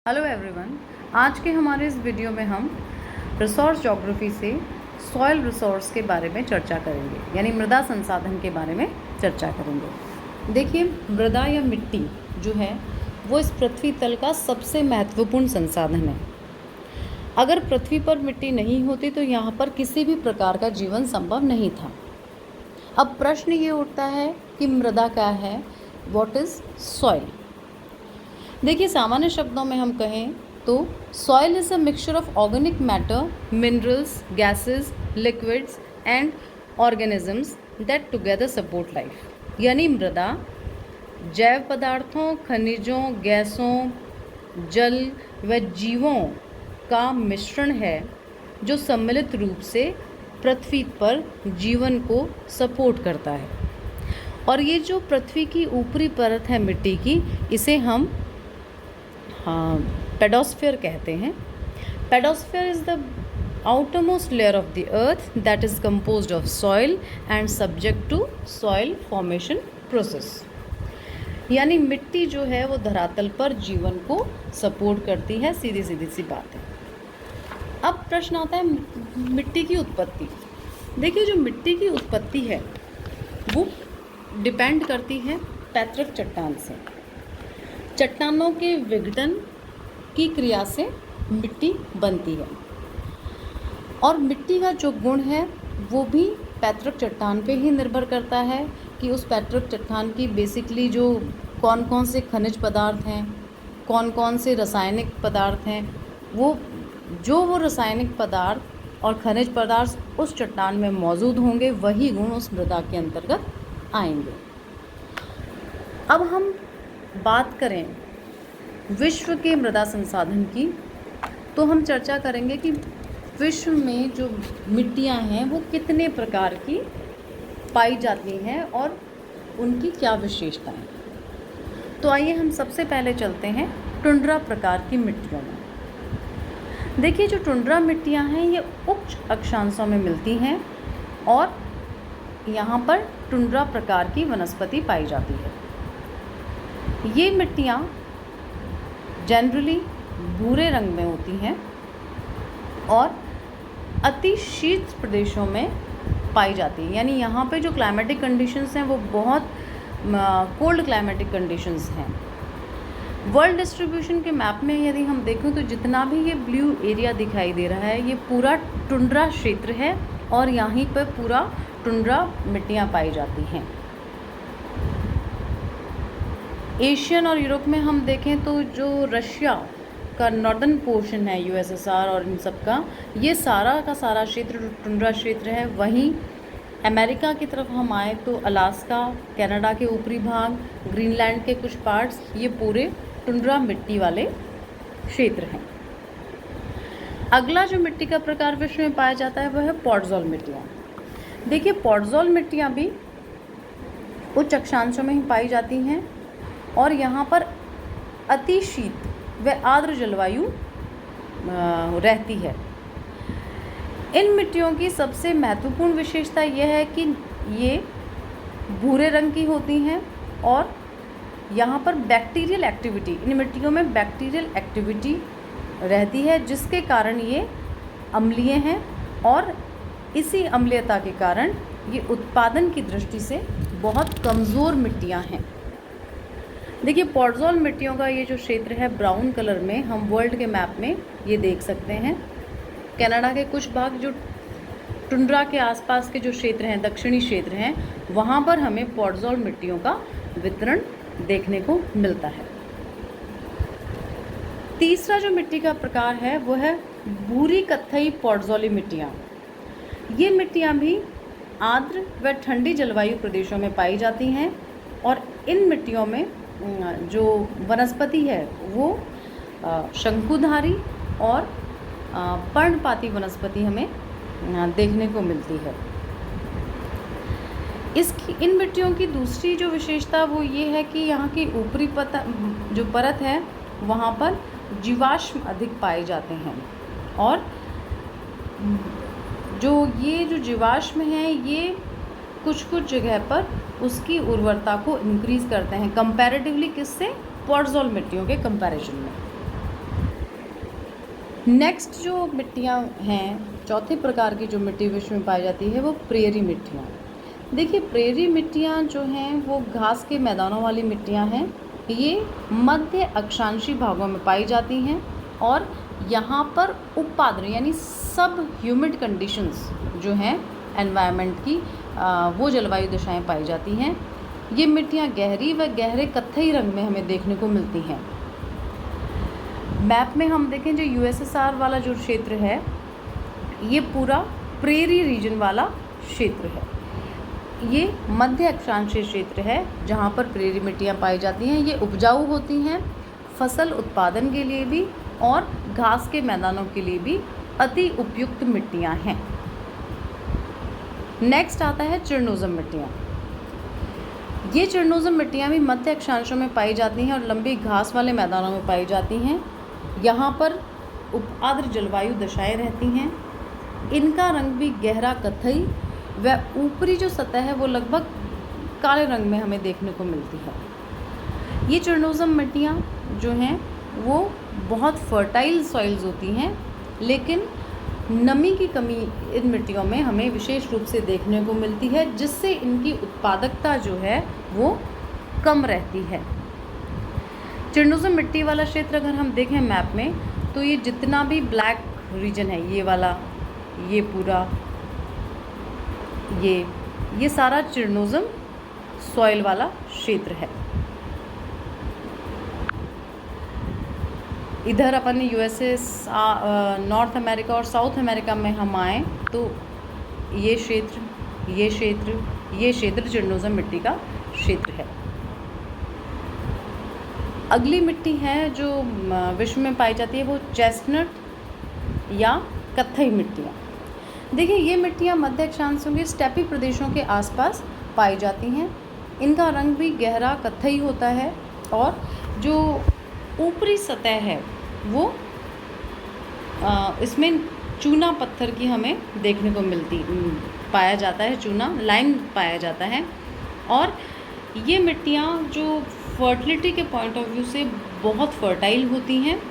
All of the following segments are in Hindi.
हेलो एवरीवन, आज के हमारे इस वीडियो में हम रिसोर्स ज्योग्राफी से सॉइल रिसोर्स के बारे में चर्चा करेंगे, यानी मृदा संसाधन के बारे में चर्चा करेंगे। देखिए, मृदा या मिट्टी जो है वो इस पृथ्वी तल का सबसे महत्वपूर्ण संसाधन है। अगर पृथ्वी पर मिट्टी नहीं होती तो यहाँ पर किसी भी प्रकार का जीवन संभव नहीं था। अब प्रश्न ये उठता है कि मृदा क्या है, व्हाट इज़ सॉइल। देखिए, सामान्य शब्दों में हम कहें तो soil is a mixture of organic matter, minerals, gases, liquids and organisms that together support life. यानी मृदा जैव पदार्थों, खनिजों, गैसों, जल व जीवों का मिश्रण है जो सम्मिलित रूप से पृथ्वी पर जीवन को सपोर्ट करता है। और ये जो पृथ्वी की ऊपरी परत है मिट्टी की, इसे हम पेडोस्फीयर कहते हैं। Pedosphere is the outermost layer of the earth that is composed of soil and subject to soil formation process। यानी मिट्टी जो है वो धरातल पर जीवन को सपोर्ट करती है, सीधी सीधी सी बात है। अब प्रश्न आता है मिट्टी की उत्पत्ति। देखिए, जो मिट्टी की उत्पत्ति है वो डिपेंड करती है पैतृक चट्टान से। चट्टानों के विघटन की क्रिया से मिट्टी बनती है और मिट्टी का जो गुण है वो भी पैतृक चट्टान पे ही निर्भर करता है कि उस पैतृक चट्टान की बेसिकली जो कौन कौन से खनिज पदार्थ हैं, कौन कौन से रासायनिक पदार्थ हैं, वो रासायनिक पदार्थ और खनिज पदार्थ उस चट्टान में मौजूद होंगे, वही गुण उस मृदा के अंतर्गत आएंगे। अब हम बात करें विश्व के मृदा संसाधन की, तो हम चर्चा करेंगे कि विश्व में जो मिट्टियाँ हैं वो कितने प्रकार की पाई जाती हैं और उनकी क्या विशेषताएं। तो आइए हम सबसे पहले चलते हैं टुंड्रा प्रकार की मिट्टियों में। देखिए, जो टुंड्रा मिट्टियाँ हैं ये उच्च अक्षांशों में मिलती हैं और यहाँ पर टुंड्रा प्रकार की वनस्पति पाई जाती है। ये मिट्टियाँ जनरली भूरे रंग में होती हैं और अति शीत प्रदेशों में पाई जाती है। यानी यहाँ पे जो क्लाइमेटिक कंडीशंस हैं वो बहुत कोल्ड क्लाइमेटिक कंडीशंस हैं। वर्ल्ड डिस्ट्रीब्यूशन के मैप में यदि हम देखें तो जितना भी ये ब्लू एरिया दिखाई दे रहा है ये पूरा टुंड्रा क्षेत्र है और यहीं पर पूरा टुंड्रा मिट्टियाँ पाई जाती हैं। एशियन और यूरोप में हम देखें तो जो रशिया का नॉर्दर्न पोर्शन है, यूएसएसआर और इन सब का, ये सारा का सारा क्षेत्र टुंड्रा क्षेत्र है। वहीं अमेरिका की तरफ हम आए तो अलास्का, कनाडा के ऊपरी भाग, ग्रीनलैंड के कुछ पार्ट्स, ये पूरे टुंड्रा मिट्टी वाले क्षेत्र हैं। अगला जो मिट्टी का प्रकार विश्व में पाया जाता है वह है पॉडजोल मिट्टियाँ। देखिए, पॉडजोल मिट्टियाँ भी उच्च अक्षांशों में ही पाई जाती हैं और यहाँ पर अति शीत व आर्द्र जलवायु रहती है। इन मिट्टियों की सबसे महत्वपूर्ण विशेषता यह है कि ये भूरे रंग की होती हैं और यहाँ पर बैक्टीरियल एक्टिविटी, इन मिट्टियों में बैक्टीरियल एक्टिविटी रहती है जिसके कारण ये अम्लीय हैं और इसी अम्लीयता के कारण ये उत्पादन की दृष्टि से बहुत कमज़ोर मिट्टियाँ हैं। देखिए, पॉडजोल मिट्टियों का ये जो क्षेत्र है ब्राउन कलर में, हम वर्ल्ड के मैप में ये देख सकते हैं। कनाडा के कुछ भाग जो टुंड्रा के आसपास के जो क्षेत्र हैं, दक्षिणी क्षेत्र हैं, वहाँ पर हमें पॉडजोल मिट्टियों का वितरण देखने को मिलता है। तीसरा जो मिट्टी का प्रकार है वो है भूरी कत्थई पॉडजोली मिट्टियाँ। ये मिट्टियाँ भी आर्द्र व ठंडी जलवायु प्रदेशों में पाई जाती हैं और इन मिट्टियों में जो वनस्पति है वो शंकुधारी और पर्णपाती वनस्पति हमें देखने को मिलती है। इन मिट्टियों की दूसरी जो विशेषता वो ये है कि यहाँ की ऊपरी जो परत है वहाँ पर जीवाश्म अधिक पाए जाते हैं और जो जीवाश्म हैं ये कुछ जगह पर उसकी उर्वरता को इंक्रीज़ करते हैं कंपैरेटिवली, किससे, पॉडजोल मिट्टियों के कंपैरिजन में। नेक्स्ट जो मिट्टियाँ हैं, चौथे प्रकार की जो मिट्टी विश्व में पाई जाती है वो प्रेरी मिट्टियाँ। देखिए प्रेरी मिट्टियाँ जो हैं वो घास के मैदानों वाली मिट्टियाँ हैं। ये मध्य अक्षांशी भागों में पाई जाती हैं और यहाँ पर उपाद्र यानी सब ह्यूमिड कंडीशंस जो हैं एनवायरनमेंट की वो जलवायु दशाएं पाई जाती हैं। ये मिट्टियाँ गहरी व गहरे कत्थई रंग में हमें देखने को मिलती हैं। मैप में हम देखें जो यूएसएसआर वाला जो क्षेत्र है ये पूरा प्रेरी रीजन वाला क्षेत्र है। ये मध्य अक्षांशीय क्षेत्र है जहाँ पर प्रेरी मिट्टियाँ पाई जाती हैं। ये उपजाऊ होती हैं, फसल उत्पादन के लिए भी और घास के मैदानों के लिए भी अति उपयुक्त मिट्टियाँ हैं। नेक्स्ट आता है चरणोज़म मिट्टियाँ। ये चरणोज़म मिट्टियाँ भी मध्य अक्षांशों में पाई जाती हैं और लंबी घास वाले मैदानों में पाई जाती हैं। यहाँ पर उपाद्र जलवायु दशाएं रहती हैं। इनका रंग भी गहरा कत्थई व ऊपरी जो सतह है वो लगभग काले रंग में हमें देखने को मिलती है। ये चरणोज़म मिट्टियाँ जो हैं वो बहुत फर्टाइल सॉइल्स होती हैं, लेकिन नमी की कमी इन मिट्टियों में हमें विशेष रूप से देखने को मिलती है, जिससे इनकी उत्पादकता जो है वो कम रहती है। चरणोज़म मिट्टी वाला क्षेत्र अगर हम देखें मैप में तो ये जितना भी ब्लैक रीजन है, ये वाला, ये पूरा, ये सारा चरणोज़म सॉइल वाला क्षेत्र है। इधर अपन यूएसए, नॉर्थ अमेरिका और साउथ अमेरिका में हम आएँ तो ये क्षेत्र चरणोज़म मिट्टी का क्षेत्र है। अगली मिट्टी है जो विश्व में पाई जाती है वो चेस्टनट या कत्थई मिट्टियाँ। देखिए ये मिट्टियाँ मध्य अक्षांशों के स्टेपी प्रदेशों के आसपास पाई जाती हैं। इनका रंग भी गहरा कत्थई होता है और जो ऊपरी सतह है वो इसमें चूना पत्थर की हमें देखने को पाया जाता है, चूना लाइम पाया जाता है। और ये मिट्टियाँ जो फर्टिलिटी के पॉइंट ऑफ व्यू से बहुत फर्टाइल होती हैं,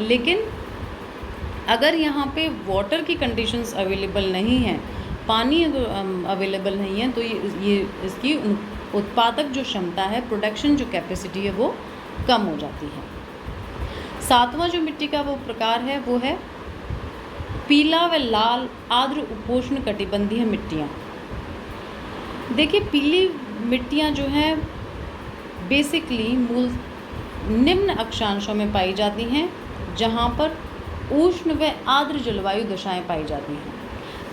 लेकिन अगर यहाँ पे वाटर की कंडीशंस अवेलेबल नहीं हैं, पानी अवेलेबल नहीं है, तो ये इसकी उत्पादक जो क्षमता है, प्रोडक्शन जो कैपेसिटी है वो कम हो जाती है। सातवां जो मिट्टी का वो प्रकार है वो है पीला व लाल आर्द्र उपोष्ण कटिबंधीय मिट्टियाँ। देखिए पीली मिट्टियाँ जो हैं बेसिकली मूल निम्न अक्षांशों में पाई जाती हैं, जहाँ पर उष्ण व आर्द्र जलवायु दशाएं पाई जाती हैं।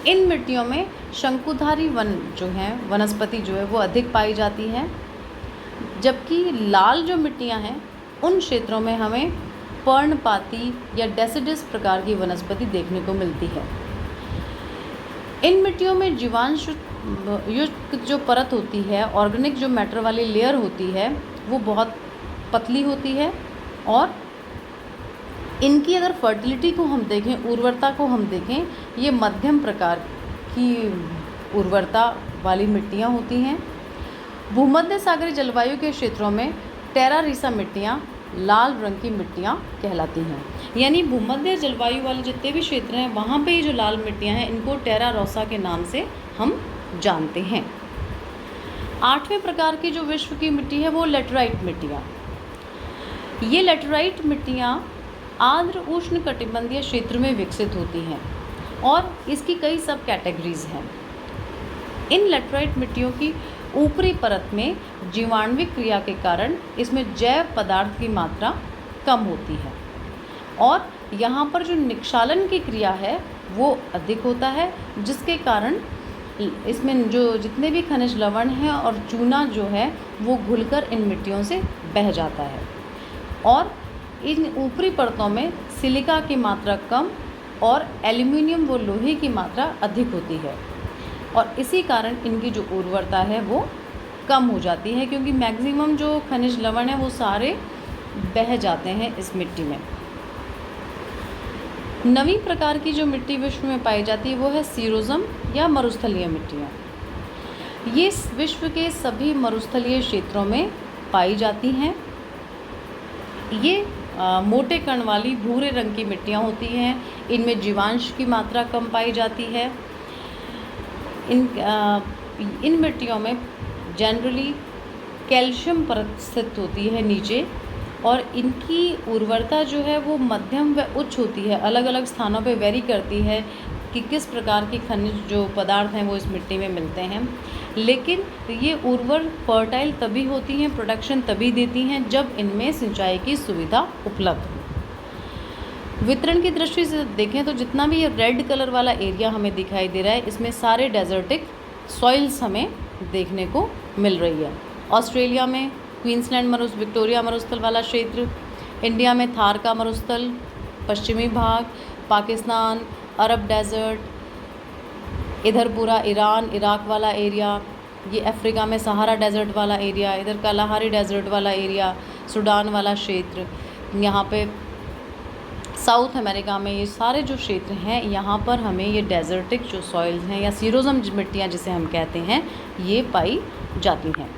इन मिट्टियों में शंकुधारी वन जो है, वनस्पति जो है वो अधिक पाई जाती है, जबकि लाल जो मिट्टियाँ हैं उन क्षेत्रों में हमें पर्णपाती या डेसिडस प्रकार की वनस्पति देखने को मिलती है। इन मिट्टियों में जीवांश युक्त जो परत होती है, ऑर्गेनिक जो मैटर वाली लेयर होती है, वो बहुत पतली होती है और इनकी अगर फर्टिलिटी को हम देखें, उर्वरता को हम देखें, ये मध्यम प्रकार की उर्वरता वाली मिट्टियाँ होती हैं। भूमध्य सागरीय जलवायु के क्षेत्रों में टेरारीसा मिट्टियाँ लाल रंग की मिट्टियाँ कहलाती हैं। यानी भूमध्य जलवायु वाले जितने भी क्षेत्र हैं वहाँ पे ये जो लाल मिट्टियाँ हैं इनको टेरा रोसा के नाम से हम जानते हैं। आठवें प्रकार की जो विश्व की मिट्टी है वो लेटराइट मिट्टियाँ। ये लेटराइट मिट्टियाँ आर्द्र उष्ण कटिबंधीय क्षेत्र में विकसित होती हैं और इसकी कई सब कैटेगरीज हैं। इन लेटराइट मिट्टियों की ऊपरी परत में जीवाणुविक क्रिया के कारण इसमें जैव पदार्थ की मात्रा कम होती है और यहाँ पर जो निक्षालन की क्रिया है वो अधिक होता है, जिसके कारण इसमें जो जितने भी खनिज लवण हैं और चूना जो है वो घुलकर इन मिट्टियों से बह जाता है और इन ऊपरी परतों में सिलिका की मात्रा कम और एल्युमिनियम व लोहे की मात्रा अधिक होती है और इसी कारण इनकी जो उर्वरता है वो कम हो जाती है, क्योंकि मैक्सिमम जो खनिज लवण है वो सारे बह जाते हैं इस मिट्टी में। नवीं प्रकार की जो मिट्टी विश्व में पाई जाती है वो है सीरोज़म या मरुस्थलीय मिट्टियाँ। ये विश्व के सभी मरुस्थलीय क्षेत्रों में पाई जाती हैं। ये मोटे कण वाली भूरे रंग की मिट्टियाँ होती हैं। इनमें जीवांश की मात्रा कम पाई जाती है। इन मिट्टियों में जनरली कैल्शियम परत स्थित होती है नीचे, और इनकी उर्वरता जो है वो मध्यम व उच्च होती है। अलग अलग स्थानों पे वेरी करती है कि किस प्रकार के खनिज जो पदार्थ हैं वो इस मिट्टी में मिलते हैं, लेकिन ये उर्वर फर्टाइल तभी होती हैं, प्रोडक्शन तभी देती हैं जब इनमें सिंचाई की सुविधा उपलब्ध हो। वितरण की दृष्टि से देखें तो जितना भी ये रेड कलर वाला एरिया हमें दिखाई दे रहा है, इसमें सारे डेजर्टिक सॉइल्स हमें देखने को मिल रही है। ऑस्ट्रेलिया में क्वींसलैंड विक्टोरिया मरुस्थल वाला क्षेत्र, इंडिया में थार का मरुस्थल, पश्चिमी भाग, पाकिस्तान, अरब डेजर्ट, इधर पूरा ईरान इराक वाला एरिया, ये अफ्रीका में सहारा डेजर्ट वाला एरिया, इधर कालाहारी डेजर्ट वाला एरिया, सूडान वाला क्षेत्र, यहाँ पे साउथ अमेरिका में ये सारे जो क्षेत्र हैं, यहाँ पर हमें ये डेजर्टिक जो सॉइल्स हैं या सीरोज़म मिट्टियाँ जिसे हम कहते हैं, ये पाई जाती हैं।